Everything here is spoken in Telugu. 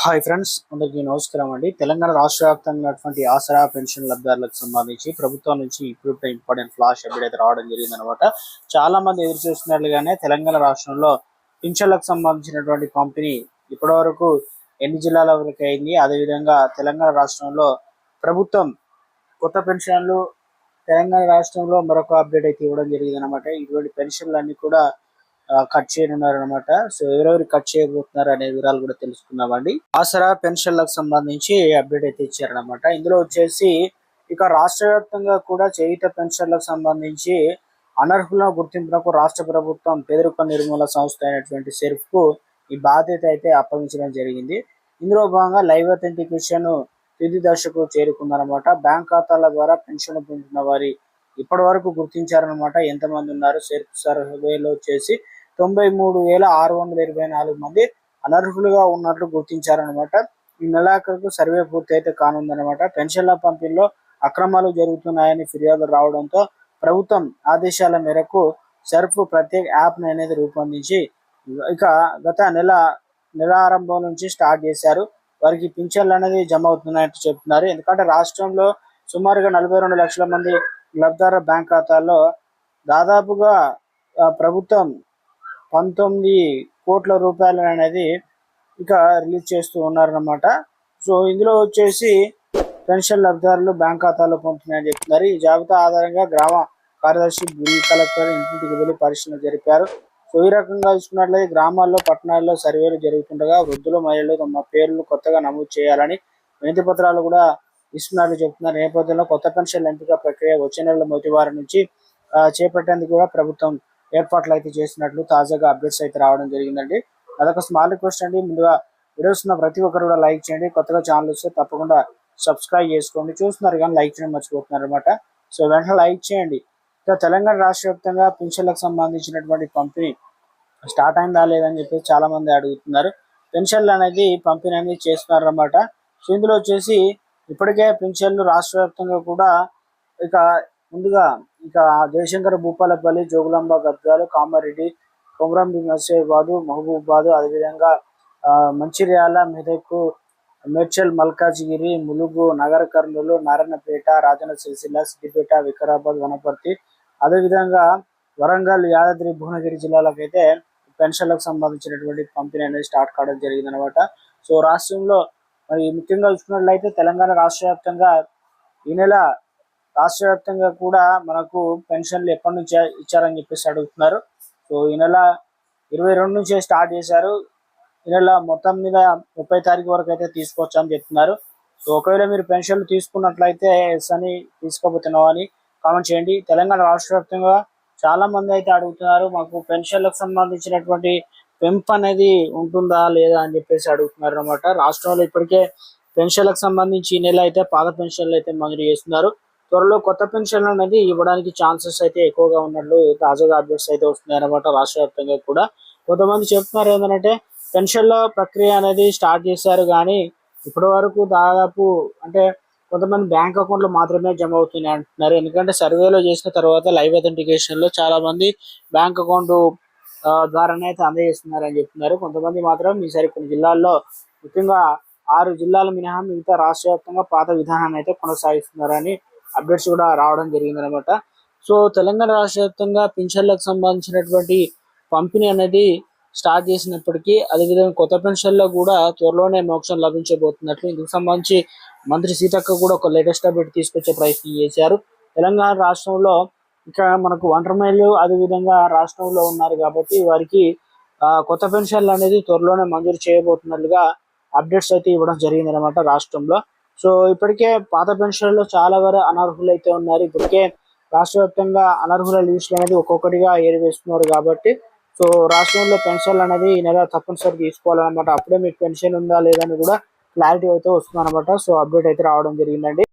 హాయ్ ఫ్రెండ్స్, అందరికీ నమస్కారం అండి. తెలంగాణ రాష్ట్ర వ్యాప్తంగా ఉన్నటువంటి ఆసరా పెన్షన్ లబ్ధిదారులకు సంబంధించి ప్రభుత్వం నుంచి ఇప్పుడు ఇంపార్టెంట్ ఫ్లాష్ అప్డేట్ అయితే రావడం జరిగింది అనమాట. చాలా మంది ఎదురు చూస్తున్నట్లుగానే తెలంగాణ రాష్ట్రంలో పింఛన్లకు సంబంధించినటువంటి పంపిణీ ఇప్పటి వరకు ఎన్ని జిల్లాల వరకు అయింది. అదేవిధంగా తెలంగాణ రాష్ట్రంలో ప్రభుత్వం కొత్త పెన్షన్లు తెలంగాణ రాష్ట్రంలో మరొక అప్డేట్ అయితే ఇవ్వడం జరిగింది అనమాట. ఇటువంటి పెన్షన్లన్నీ కూడా కట్ చేయనున్నారు అనమాట. సో ఎవరెవరు కట్ చేయబోతున్నారు అనే వివరాలు కూడా తెలుసుకుందామండి. ఆసరా పెన్షన్లకు సంబంధించి అప్డేట్ అయితే ఇచ్చారనమాట. ఇందులో వచ్చేసి ఇక రాష్ట్ర వ్యాప్తంగా కూడా చేయుత పెన్షన్లకు సంబంధించి అనర్హుల గుర్తింపునకు రాష్ట్ర ప్రభుత్వం పేదరిక నిర్మూలన సంస్థ అయినటువంటి సెర్ఫ్ కు ఈ బాధ్యత అయితే అప్పగించడం జరిగింది. ఇందులో భాగంగా లైవ్ అథెంటికేషన్ తుది దశకు చేరుకుందనమాట. బ్యాంక్ ఖాతాల ద్వారా పెన్షన్ పొందుతున్న వారి ఇప్పటి వరకు గుర్తించారనమాట. ఎంతమంది ఉన్నారు సెర్ఫ్ సర్వేలో వచ్చేసి 93,624 మంది అనర్హులుగా ఉన్నట్లు గుర్తించారనమాట. ఈ నెలాఖరుకు సర్వే పూర్తి అయితే కానుందనమాట. పెన్షన్ల పంపిణీలో అక్రమాలు జరుగుతున్నాయని ఫిర్యాదులు రావడంతో ప్రభుత్వం ఆదేశాల మేరకు సర్ఫ్ ప్రత్యేక యాప్ అనేది రూపొందించి ఇక గత నెల ఆరంభం నుంచి స్టార్ట్ చేశారు. వారికి పింఛన్లు అనేది జమ అవుతున్నాయని చెప్తున్నారు. ఎందుకంటే రాష్ట్రంలో సుమారుగా 42 లక్షల మంది లబ్ధిదారుల బ్యాంక్ ఖాతాల్లో దాదాపుగా ప్రభుత్వం 19 కోట్ల రూపాయలు అనేది ఇక రిలీజ్ చేస్తూ ఉన్నారన్నమాట. సో ఇందులో వచ్చేసి పెన్షన్ లబ్ధిదారులు బ్యాంక్ ఖాతాలో పొందుతున్నాయని చెప్తున్నారు. ఈ జాబితా ఆధారంగా గ్రామ కార్యదర్శి బిల్ కలెక్టర్ ఇంటింటికి వెళ్ళి పరిశీలన జరిపారు. సో ఈ రకంగా చూసుకున్నట్లయితే గ్రామాల్లో పట్టణాల్లో సర్వేలు జరుగుతుండగా వృద్ధులు మహిళలు తమ పేర్లు కొత్తగా నమోదు చేయాలని వినతి పత్రాలు కూడా ఇస్తున్నట్లు చెప్తున్నారు. నేపథ్యంలో కొత్త పెన్షన్ల ఎంపిక ప్రక్రియ వచ్చే నెల మొదటి వారం నుంచి చేపట్టేందుకు కూడా ప్రభుత్వం ఏర్పాట్లు అయితే చేసినట్లు తాజాగా అప్డేట్స్ అయితే రావడం జరిగిందండి. అదొక స్మాల్ రిక్వెస్ట్ అండి. ముందుగా వీడియోస్ ఉన్న ప్రతి ఒక్కరు కూడా లైక్ చేయండి. కొత్తగా ఛానల్ వస్తే తప్పకుండా సబ్స్క్రైబ్ చేసుకోండి. చూస్తున్నారు కానీ లైక్ చేయడం మర్చిపోతున్నారు అనమాట. సో వెంటనే లైక్ చేయండి. ఇంకా తెలంగాణ రాష్ట్ర వ్యాప్తంగా పెన్షన్లకు సంబంధించినటువంటి పంపిణీ స్టార్ట్ అయిందా లేదని చెప్పి చాలా మంది అడుగుతున్నారు. పెన్షన్లు అనేది పంపిణీ అనేది చేస్తున్నారు అనమాట. సో ఇందులో వచ్చేసి ఇప్పటికే పెన్షన్లు రాష్ట్ర వ్యాప్తంగా కూడా ఇక ముందుగా ఇక జయశంకర్, భూపాలపల్లి, జోగులాంబ గద్వాలు, కామారెడ్డి, కొమరంభీం, నర్సీబాద్, మహబూబాబాద్, అదేవిధంగా మంచిర్యాల, మెదక్, మేడ్చల్, మల్కాజ్గిరి, ములుగు, నగర కర్నూలు, నారాయణపేట, రాజన్న సిరిసిల్ల, సిద్దిపేట, వికారాబాద్, వనపర్తి, అదేవిధంగా వరంగల్, యాదాద్రి, భువనగిరి జిల్లాలకైతే పెన్షన్లకు సంబంధించినటువంటి పంపిణీ అనేది స్టార్ట్ కావడం జరిగింది అనమాట. సో రాష్ట్రంలో మరి ముఖ్యంగా చూసుకున్నట్లయితే తెలంగాణ రాష్ట్ర వ్యాప్తంగా ఈ నెల రాష్ట్ర వ్యాప్తంగా కూడా మనకు పెన్షన్లు ఎప్పటి నుంచి ఇచ్చారని చెప్పేసి అడుగుతున్నారు. సో ఈ నెల 22 నుంచే స్టార్ట్ చేశారు. ఈ నెల మొత్తం మీద 30 తారీఖు వరకు అయితే తీసుకోవచ్చు అని చెప్తున్నారు. సో ఒకవేళ మీరు పెన్షన్లు తీసుకున్నట్లయితే ఎస్ అని తీసుకోబోతున్నావు అని కామెంట్ చేయండి. తెలంగాణ రాష్ట్ర వ్యాప్తంగా చాలా మంది అయితే అడుగుతున్నారు, మాకు పెన్షన్లకు సంబంధించినటువంటి పెంపు అనేది ఉంటుందా లేదా అని చెప్పేసి అడుగుతున్నారు అనమాట. రాష్ట్రంలో ఇప్పటికే పెన్షన్లకు సంబంధించి ఈ నెల అయితే పాత పెన్షన్లు అయితే మంజూరు చేస్తున్నారు. త్వరలో కొత్త పెన్షన్లు అనేది ఇవ్వడానికి ఛాన్సెస్ అయితే ఎక్కువగా ఉన్నట్లు తాజాగా అప్డేట్స్ అయితే వస్తున్నాయి అనమాట. రాష్ట్ర వ్యాప్తంగా కూడా కొంతమంది చెప్తున్నారు ఏంటంటే పెన్షన్ల ప్రక్రియ అనేది స్టార్ట్ చేశారు కానీ ఇప్పటి వరకు దాదాపు అంటే కొంతమంది బ్యాంక్ అకౌంట్లు మాత్రమే జమ అవుతున్నాయి అంటున్నారు. ఎందుకంటే సర్వేలో చేసిన తర్వాత లైవ్ అథెంటికేషన్ లో చాలా మంది బ్యాంక్ అకౌంట్ ద్వారానే అయితే అందజేస్తున్నారని చెప్తున్నారు. కొంతమంది మాత్రం ఈసారి కొన్ని జిల్లాల్లో ముఖ్యంగా 6 జిల్లాలు మినహా మిగతా రాష్ట్ర వ్యాప్తంగా పాత విధానాన్ని అయితే కొనసాగిస్తున్నారని అప్డేట్స్ కూడా రావడం జరిగింది అనమాట. సో తెలంగాణ రాష్ట్ర వ్యాప్తంగా పింఛన్లకు సంబంధించినటువంటి పంపిణీ అనేది స్టార్ట్ చేసినప్పటికీ అదేవిధంగా కొత్త పెన్షన్లో కూడా త్వరలోనే మోక్షం లభించబోతున్నట్లు ఇందుకు సంబంధించి మంత్రి సీతక్క కూడా ఒక లేటెస్ట్ అప్డేట్ తీసుకొచ్చే ప్రయత్నం చేశారు. తెలంగాణ రాష్ట్రంలో ఇక మనకు ఒంటరి మహిళలు అదేవిధంగా రాష్ట్రంలో ఉన్నారు కాబట్టి వారికి కొత్త పెన్షన్లు అనేది త్వరలోనే మంజూరు చేయబోతున్నట్లుగా అప్డేట్స్ అయితే ఇవ్వడం జరిగింది అనమాట రాష్ట్రంలో. సో ఇప్పటికే పాత పెన్షన్లో చాలా వరకు అనర్హులు అయితే ఉన్నారు. ఇప్పటికే రాష్ట్ర వ్యాప్తంగా అనర్హుల లిస్టులు అనేది ఒక్కొక్కటిగా ఏరివేస్తున్నారు కాబట్టి సో రాష్ట్రంలో పెన్షన్లు అనేది ఈ నెల తప్పనిసరి తీసుకోవాలన్నమాట. అప్పుడే మీకు పెన్షన్ ఉందా లేదా అని కూడా క్లారిటీ అయితే వస్తుంది అనమాట. సో అప్డేట్ అయితే రావడం జరిగిందండి.